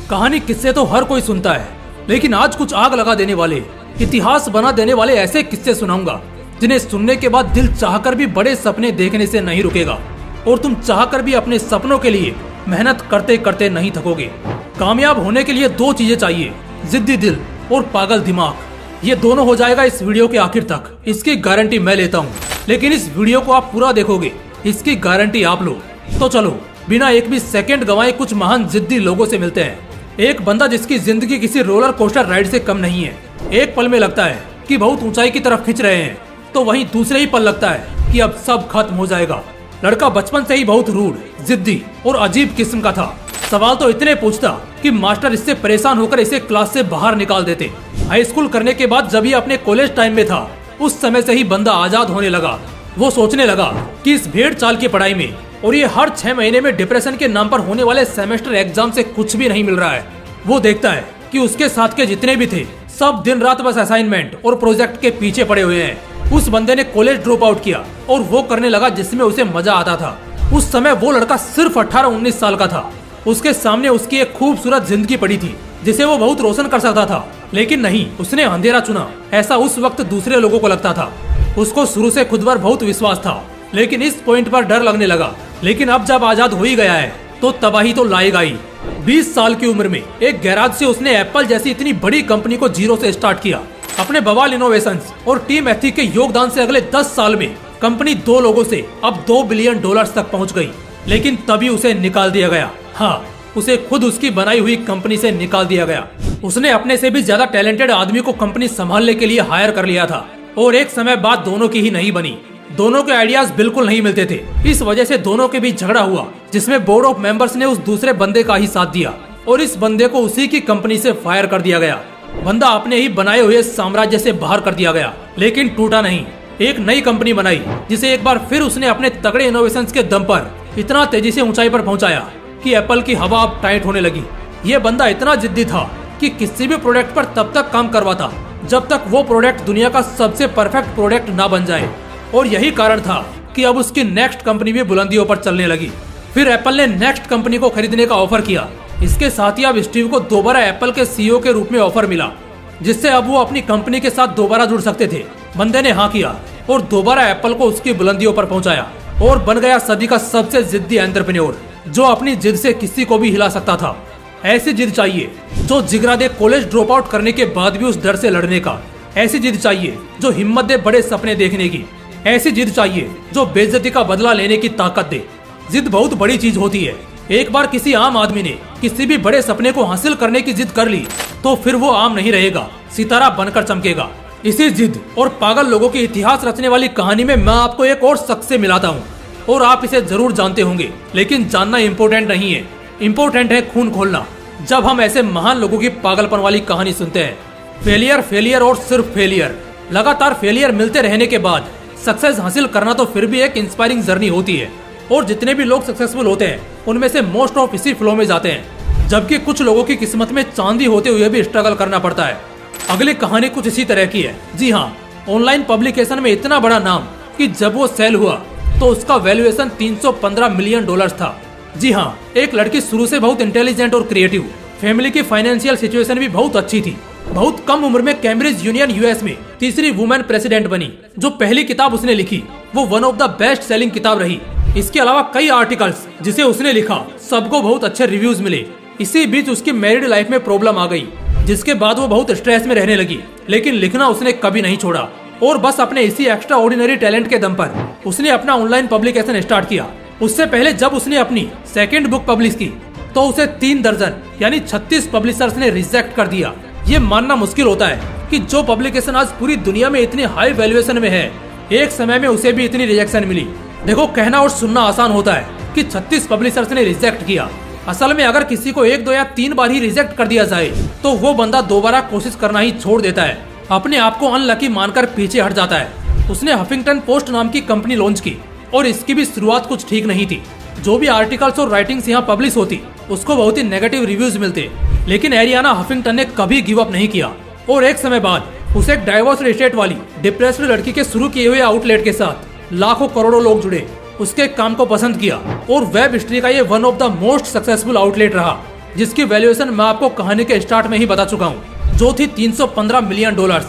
कहानी किस्से तो हर कोई सुनता है, लेकिन आज कुछ आग लगा देने वाले, इतिहास बना देने वाले ऐसे किस्से सुनाऊंगा जिन्हें सुनने के बाद दिल चाहकर भी बड़े सपने देखने से नहीं रुकेगा और तुम चाहकर भी अपने सपनों के लिए मेहनत करते करते नहीं थकोगे। कामयाब होने के लिए दो चीजें चाहिए, जिद्दी दिल और पागल दिमाग। ये दोनों हो जाएगा इस वीडियो के आखिर तक, इसकी गारंटी मैं लेता हूँ। लेकिन इस वीडियो को आप पूरा देखोगे, इसकी गारंटी आप लो। तो चलो बिना एक भी सेकंड गंवाए कुछ महान जिद्दी लोगों से मिलते हैं। एक बंदा जिसकी जिंदगी किसी रोलर कोस्टर राइड से कम नहीं है। एक पल में लगता है कि बहुत ऊंचाई की तरफ खिंच रहे हैं, तो वहीं दूसरे ही पल लगता है कि अब सब खत्म हो जाएगा। लड़का बचपन से ही बहुत रूड, जिद्दी और अजीब किस्म का था। सवाल तो इतने पूछता कि मास्टर इससे परेशान होकर इसे क्लास से बाहर निकाल देते। हाई स्कूल करने के बाद जब ये अपने कॉलेज टाइम में था, उस समय से ही बंदा आजाद होने लगा। वो सोचने लगा कि इस भेड़ चाल की पढ़ाई में और ये हर 6 महीने में डिप्रेशन के नाम पर होने वाले सेमेस्टर एग्जाम से कुछ भी नहीं मिल रहा है। वो देखता है कि उसके साथ के जितने भी थे सब दिन रात बस असाइनमेंट और प्रोजेक्ट के पीछे पड़े हुए हैं। उस बंदे ने कॉलेज ड्रॉप आउट किया और वो करने लगा जिसमें उसे मजा आता था। उस समय वो लड़का सिर्फ 18-19 साल का था। उसके सामने उसकी एक खूबसूरत जिंदगी पड़ी थी जिसे वो बहुत रोशन कर सकता था, लेकिन नहीं, उसने अंधेरा चुना। ऐसा उस वक्त दूसरे लोगों को लगता था। उसको शुरू से खुद पर बहुत विश्वास था, लेकिन इस पॉइंट पर डर लगने लगा। लेकिन अब जब आजाद हो ही गया है तो तबाही तो लाएगा ही। 20 साल की उम्र में एक गैराज से उसने एप्पल जैसी इतनी बड़ी कंपनी को जीरो से स्टार्ट किया। अपने बवाल इनोवेशंस और टीम एथिक के योगदान से अगले 10 साल में कंपनी 2 लोगों से अब $2 बिलियन तक पहुंच गई। लेकिन तभी उसे निकाल दिया गया। हाँ, उसे खुद उसकी बनाई हुई कंपनी से निकाल दिया गया। उसने अपने से भी ज्यादा टैलेंटेड आदमी को कंपनी संभालने के लिए हायर कर लिया था और एक समय बाद दोनों की ही नहीं बनी। दोनों के आइडियाज बिल्कुल नहीं मिलते थे। इस वजह से दोनों के बीच झगड़ा हुआ, जिसमें बोर्ड ऑफ मेंबर्स ने उस दूसरे बंदे का ही साथ दिया और इस बंदे को उसी की कंपनी से फायर कर दिया गया। बंदा अपने ही बनाए हुए साम्राज्य से बाहर कर दिया गया, लेकिन टूटा नहीं। एक नई कंपनी बनाई जिसे एक बार फिर उसने अपने तगड़े इनोवेशंस के दम पर इतना तेजी से ऊंचाई पर पहुंचाया कि एप्पल की हवा अब टाइट होने लगी। ये बंदा इतना जिद्दी था कि किसी भी प्रोडक्ट पर तब तक काम करवाता जब तक वो प्रोडक्ट दुनिया का सबसे परफेक्ट प्रोडक्ट ना बन जाए। और यही कारण था कि अब उसकी नेक्स्ट कंपनी भी बुलंदियों पर चलने लगी। फिर एप्पल ने नेक्स्ट कंपनी को खरीदने का ऑफर किया। इसके साथ ही अब स्टीव को दोबारा एप्पल के सीईओ के रूप में ऑफर मिला, जिससे अब वो अपनी कंपनी के साथ दोबारा जुड़ सकते थे। बंदे ने हाँ किया और दोबारा एप्पल को उसकी बुलंदियों पर पहुंचाया और बन गया सदी का सबसे जिद्दी एंटरप्रेन्योर, जो अपनी जिद से किसी को भी हिला सकता था। ऐसी जिद चाहिए जो जिगरा दे कॉलेज ड्रॉप आउट करने के बाद भी उस डर से लड़ने का। ऐसी जिद चाहिए जो हिम्मत दे बड़े सपने देखने की। ऐसी जिद चाहिए जो बेइज्जती का बदला लेने की ताकत दे। जिद बहुत बड़ी चीज होती है। एक बार किसी आम आदमी ने किसी भी बड़े सपने को हासिल करने की जिद कर ली तो फिर वो आम नहीं रहेगा, सितारा बनकर चमकेगा। इसी जिद और पागल लोगों की इतिहास रचने वाली कहानी में मैं आपको एक और शख्स से मिलाता हूँ और आप इसे जरूर जानते होंगे, लेकिन जानना इम्पोर्टेंट नहीं है, इम्पोर्टेंट है खून खोलना। जब हम ऐसे महान लोगों की पागलपन वाली कहानी सुनते हैं, फेलियर फेलियर और सिर्फ फेलियर, लगातार फेलियर मिलते रहने के बाद सक्सेस हासिल करना तो फिर भी एक इंस्पायरिंग जर्नी होती है। और जितने भी लोग सक्सेसफुल होते हैं उनमें से मोस्ट ऑफ इसी फ्लो में जाते हैं, जबकि कुछ लोगों की किस्मत में चांदी होते हुए भी स्ट्रगल करना पड़ता है। अगली कहानी कुछ इसी तरह की है। जी हाँ, ऑनलाइन पब्लिकेशन में इतना बड़ा नाम कि जब वो सेल हुआ तो उसका वैल्यूएशन $315 मिलियन था। जी हाँ, एक लड़की शुरू से बहुत इंटेलिजेंट और क्रिएटिव, फैमिली की फाइनेंशियल सिचुएशन भी बहुत अच्छी थी। बहुत कम उम्र में कैम्ब्रिज यूनियन यूएस में तीसरी वुमेन प्रेसिडेंट बनी। जो पहली किताब उसने लिखी वो one of the best selling किताब रही। इसके अलावा कई आर्टिकल्स जिसे उसने लिखा सबको बहुत अच्छे रिव्यूज मिले। इसी बीच उसकी मैरिड लाइफ में प्रॉब्लम आ गई, जिसके बाद वो बहुत स्ट्रेस में रहने लगी, लेकिन लिखना उसने कभी नहीं छोड़ा और बस अपने इसी एक्स्ट्रा ऑर्डिनरी टैलेंट के दम पर उसने अपना ऑनलाइन पब्लिकेशन स्टार्ट किया। उससे पहले जब उसने अपनी सेकेंड बुक पब्लिश की तो उसे 3 दर्जन यानी 36 पब्लिशर्स ने रिजेक्ट कर दिया। ये मानना मुश्किल होता है कि जो पब्लिकेशन आज पूरी दुनिया में इतनी हाई वैल्यूएशन में है, एक समय में उसे भी इतनी रिजेक्शन मिली। देखो, कहना और सुनना आसान होता है कि 36 पब्लिशर्स ने रिजेक्ट किया। असल में अगर किसी को 1, 2 या 3 बार ही रिजेक्ट कर दिया जाए तो वो बंदा दोबारा कोशिश करना ही छोड़ देता है, अपने आप को अनलकी मानकर पीछे हट जाता है। उसने हफिंगटन पोस्ट नाम की कंपनी लॉन्च की और इसकी भी शुरुआत कुछ ठीक नहीं थी। जो भी आर्टिकल्स और राइटिंग्स यहाँ पब्लिश होती उसको बहुत ही नेगेटिव रिव्यूज मिलते, लेकिन एरियाना हफिंगटन ने कभी गिव अप नहीं किया और एक समय बाद उसे एक डाइवोर्स स्टेट वाली डिप्रेस्ड लड़की के शुरू किए हुए आउटलेट के साथ लाखों करोड़ों लोग जुड़े, उसके काम को पसंद किया और वेब हिस्ट्री का ये one of the most successful outlet रहा। जिसकी वैल्यूएशन मैं आपको कहानी के स्टार्ट में ही बता चुका हूँ, जो थी $315 मिलियन।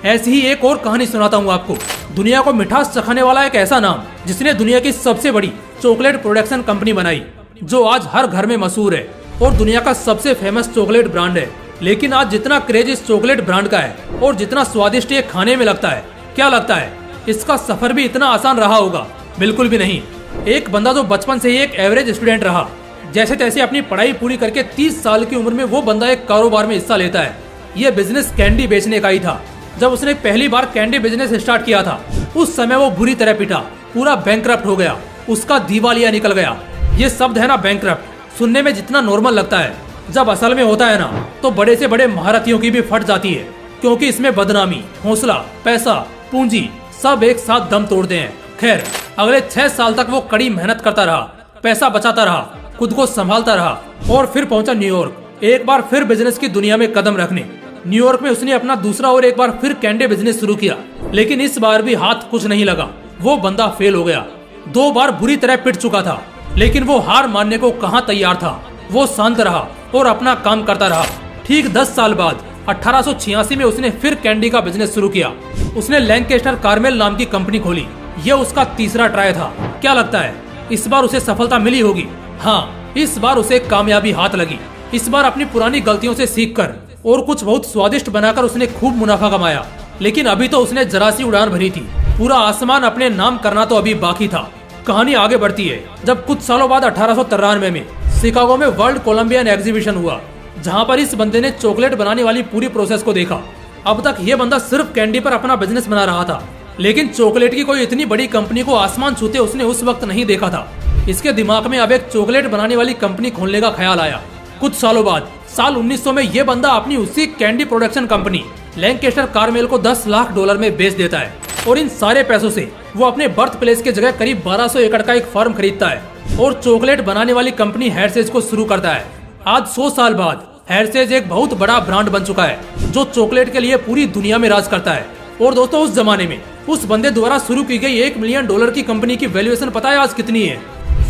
ऐसी ही एक और कहानी सुनाता हूँ आपको। दुनिया को मिठास चखाने वाला एक ऐसा नाम जिसने दुनिया की सबसे बड़ी चॉकलेट प्रोडक्शन कंपनी बनाई, जो आज हर घर में मशहूर है और दुनिया का सबसे फेमस चॉकलेट ब्रांड है। लेकिन आज जितना क्रेज इस चॉकलेट ब्रांड का है और जितना स्वादिष्ट ये खाने में लगता है, क्या लगता है इसका सफर भी इतना आसान रहा होगा? बिल्कुल भी नहीं। एक बंदा जो बचपन से ही एक एवरेज स्टूडेंट रहा, जैसे तैसे अपनी पढ़ाई पूरी करके 30 साल की उम्र में वो बंदा एक कारोबार में हिस्सा लेता है। ये बिजनेस कैंडी बेचने का ही था। जब उसने पहली बार कैंडी बिजनेस स्टार्ट किया था, उस समय वो बुरी तरह पिटा, पूरा बैंकरप्ट हो गया, उसका दिवालिया निकल गया। ये शब्द है ना बैंकरप्ट, सुनने में जितना नॉर्मल लगता है, जब असल में होता है ना तो बड़े से बड़े महारथियों की भी फट जाती है, क्योंकि इसमें बदनामी, हौसला, पैसा, पूंजी सब एक साथ दम तोड़ते हैं। खैर, अगले 6 साल तक वो कड़ी मेहनत करता रहा, पैसा बचाता रहा, खुद को संभालता रहा और फिर पहुंचा न्यूयॉर्क, एक बार फिर बिजनेस की दुनिया में कदम रखने। न्यूयॉर्क में उसने अपना दूसरा और एक बार फिर कैंडी बिजनेस शुरू किया, लेकिन इस बार भी हाथ कुछ नहीं लगा। वो बंदा फेल हो गया। 2 बार बुरी तरह पिट चुका था, लेकिन वो हार मानने को कहाँ तैयार था। वो शांत रहा और अपना काम करता रहा। ठीक 10 साल बाद 1886 में उसने फिर कैंडी का बिजनेस शुरू किया। उसने लैंकेस्टर कार्मेल नाम की कंपनी खोली। यह उसका तीसरा ट्राई था। क्या लगता है इस बार उसे सफलता मिली होगी? हाँ, इस बार उसे कामयाबी हाथ लगी। इस बार अपनी पुरानी गलतियों से सीखकर और कुछ बहुत स्वादिष्ट बनाकर उसने खूब मुनाफा कमाया। लेकिन अभी तो उसने जरा सी उड़ान भरी थी, पूरा आसमान अपने नाम करना तो अभी बाकी था। कहानी आगे बढ़ती है जब कुछ सालों बाद 1893 में शिकागो में वर्ल्ड कोलंबियन एग्जीबिशन हुआ, जहां पर इस बंदे ने चॉकलेट बनाने वाली पूरी प्रोसेस को देखा। अब तक ये बंदा सिर्फ कैंडी पर अपना बिजनेस बना रहा था, लेकिन चॉकलेट की कोई इतनी बड़ी कंपनी को आसमान छूते उसने उस वक्त नहीं देखा था। इसके दिमाग में अब एक चॉकलेट बनाने वाली कंपनी खोलने का ख्याल आया। कुछ सालों बाद साल 1900 में ये बंदा अपनी उसी candy production company Lancaster Carmel को $10 लाख में बेच देता है और इन सारे पैसों से वो अपने बर्थ प्लेस के जगह करीब 1200 एकड़ का एक फार्म खरीदता है और चॉकलेट बनाने वाली कंपनी हेर्शेज को शुरू करता है। आज 100 साल बाद हेर्शेज एक बहुत बड़ा ब्रांड बन चुका है, जो चॉकलेट के लिए पूरी दुनिया में राज करता है। और दोस्तों, उस जमाने में उस बंदे द्वारा शुरू की गई $1 मिलियन की कंपनी की वैल्यूएशन पता है आज कितनी है?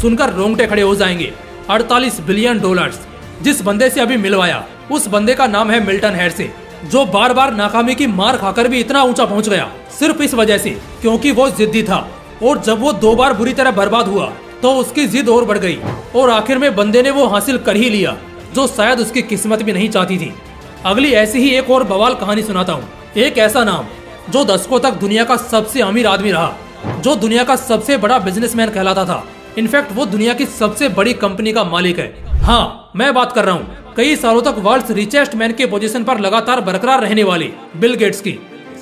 सुनकर रोंगटे खड़े हो जाएंगे। $48 बिलियन। जिस बंदे से अभी मिलवाया, उस बंदे का नाम है मिल्टन हेर्शे, जो बार बार नाकामी की मार खाकर भी इतना ऊंचा पहुंच गया सिर्फ इस वजह से क्योंकि वो जिद्दी था। और जब वो 2 बार बुरी तरह बर्बाद हुआ तो उसकी जिद और बढ़ गई और आखिर में बंदे ने वो हासिल कर ही लिया, जो शायद उसकी किस्मत भी नहीं चाहती थी। अगली ऐसी ही एक और बवाल कहानी सुनाता हूँ। एक ऐसा नाम जो दशकों तक दुनिया का सबसे अमीर आदमी रहा, जो दुनिया का सबसे बड़ा बिजनेसमैन कहलाता था। इनफैक्ट वो दुनिया की सबसे बड़ी कंपनी का मालिक है। हाँ, मैं बात कर रहा हूँ कई सालों तक वर्ल्ड रिचेस्ट मैन के पोजीशन पर लगातार बरकरार रहने वाले बिल गेट्स की।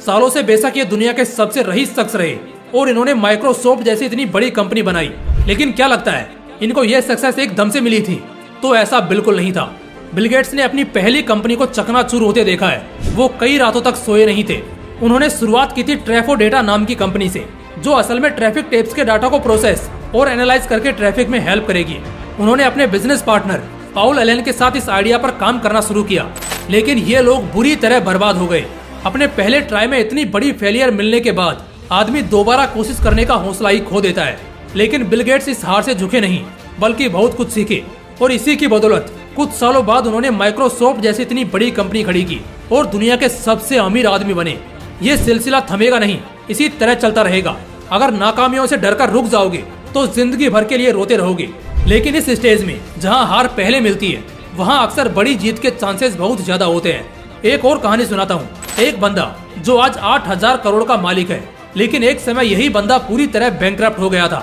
सालों से बेशक ये दुनिया के सबसे रईस शख्स रहे और इन्होंने माइक्रोसॉफ्ट जैसी इतनी बड़ी कंपनी बनाई, लेकिन क्या लगता है इनको ये सक्सेस एक दम से मिली थी? तो ऐसा बिल्कुल नहीं था। बिल गेट्स ने अपनी पहली कंपनी को चकनाचूर होते देखा है। वो कई रातों तक सोए नहीं थे। उन्होंने शुरुआत की थी ट्रैफो डेटा नाम की कंपनी से, जो असल में ट्रैफिक टेप्स के डाटा को प्रोसेस और एनालाइज करके ट्रैफिक में हेल्प करेगी। उन्होंने अपने बिजनेस पार्टनर पाउल एलन के साथ इस आइडिया पर काम करना शुरू किया, लेकिन ये लोग बुरी तरह बर्बाद हो गए। अपने पहले ट्राई में इतनी बड़ी फेलियर मिलने के बाद आदमी दोबारा कोशिश करने का हौसला ही खो देता है। लेकिन बिल गेट्स इस हार से झुके नहीं, बल्कि बहुत कुछ सीखे और इसी की बदौलत कुछ सालों बाद उन्होंने माइक्रोसॉफ्ट जैसी इतनी बड़ी कंपनी खड़ी की और दुनिया के सबसे अमीर आदमी बने। ये सिलसिला थमेगा नहीं, इसी तरह चलता रहेगा। अगर नाकामियों से डरकर रुक जाओगे तो जिंदगी भर के लिए रोते रहोगे। लेकिन इस स्टेज में जहां हार पहले मिलती है, वहां अक्सर बड़ी जीत के चांसेस बहुत ज्यादा होते हैं। एक और कहानी सुनाता हूँ। एक बंदा जो आज 8000 करोड़ का मालिक है, लेकिन एक समय यही बंदा पूरी तरह बैंकरप्ट हो गया था।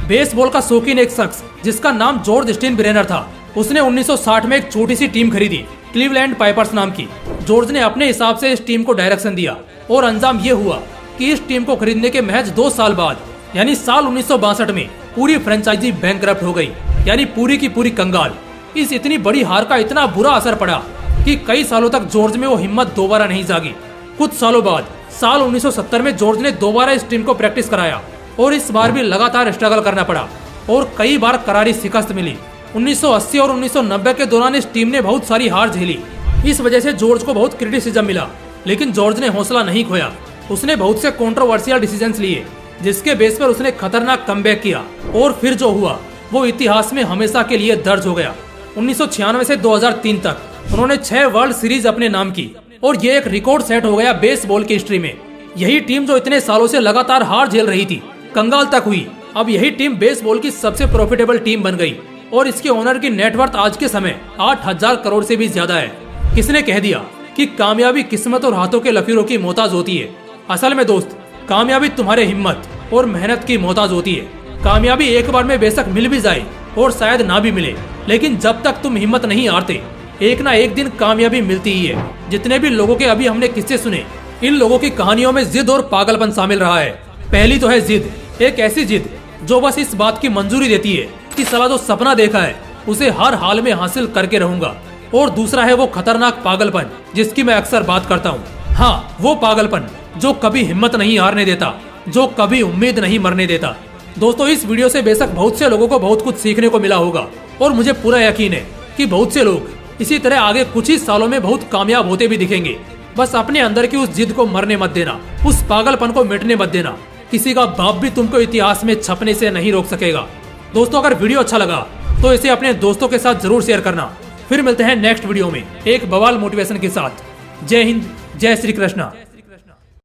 बेसबॉल का शौकीन एक शख्स जिसका नाम जॉर्ज स्टेनब्रेनर था, उसने 1960 में एक छोटी सी टीम खरीदी, क्लीवलैंड पाइपर्स नाम की। जॉर्ज ने अपने हिसाब से इस टीम को डायरेक्शन दिया और अंजाम ये हुआ कि इस टीम को खरीदने के महज 2 साल बाद, यानी साल 1962 में पूरी फ्रेंचाइजी बैंकरप्ट हो गई, यानी पूरी की पूरी कंगाल। इस इतनी बड़ी हार का इतना बुरा असर पड़ा कि कई सालों तक जॉर्ज में वो हिम्मत दोबारा नहीं जागी। कुछ सालों बाद साल 1970 में जॉर्ज ने दोबारा इस टीम को प्रैक्टिस कराया और इस बार भी लगातार स्ट्रगल करना पड़ा और कई बार करारी शिकस्त मिली। 1980 और 1990 के दौरान इस टीम ने बहुत सारी हार झेली। इस वजह से जॉर्ज को बहुत क्रिटिसिज्म मिला, लेकिन जॉर्ज ने हौसला नहीं खोया। उसने बहुत से कंट्रोवर्शियल डिसीजंस लिए, जिसके बेस पर उसने खतरनाक कमबैक किया और फिर जो हुआ वो इतिहास में हमेशा के लिए दर्ज हो गया। 1996 से 2003 तक उन्होंने 6 वर्ल्ड सीरीज अपने नाम की और ये एक रिकॉर्ड सेट हो गया बेसबॉल की हिस्ट्री में। यही टीम जो इतने सालों से लगातार हार झेल रही थी, कंगाल तक हुई, अब यही टीम बेसबॉल की सबसे प्रॉफिटेबल टीम बन गई और इसके ओनर की नेटवर्थ आज के समय 8,000 करोड़ से भी ज्यादा है। किसने कह दिया कि कामयाबी किस्मत और हाथों के लकीरों की मोहताज होती है? असल में दोस्त, कामयाबी तुम्हारे हिम्मत और मेहनत की मोहताज होती है। कामयाबी एक बार में बेशक मिल भी जाए और शायद ना भी मिले, लेकिन जब तक तुम हिम्मत नहीं हारते, एक ना एक दिन कामयाबी मिलती ही है। जितने भी लोगों के अभी हमने किस्से सुने, इन लोगों की कहानियों में जिद और पागलपन शामिल रहा है। पहली तो है जिद, एक ऐसी जिद जो बस इस बात की मंजूरी देती है कि साला जो सपना देखा है उसे हर हाल में हासिल करके रहूंगा। और दूसरा है वो खतरनाक पागलपन जिसकी मैं अक्सर बात करता हूँ। हाँ, वो पागलपन जो कभी हिम्मत नहीं हारने देता, जो कभी उम्मीद नहीं मरने देता। दोस्तों, इस वीडियो से बेशक बहुत से लोगों को बहुत कुछ सीखने को मिला होगा और मुझे पूरा यकीन है कि बहुत से लोग इसी तरह आगे कुछ ही सालों में बहुत कामयाब होते भी दिखेंगे। बस अपने अंदर की उस जिद को मरने मत देना, उस पागलपन को मिटने मत देना। किसी का बाप भी तुमको इतिहास में छपने से नहीं रोक सकेगा। दोस्तों, अगर वीडियो अच्छा लगा तो इसे अपने दोस्तों के साथ जरूर शेयर करना। फिर मिलते हैं नेक्स्ट वीडियो में एक बवाल मोटिवेशन के साथ। जय हिंद, जय श्री कृष्णा।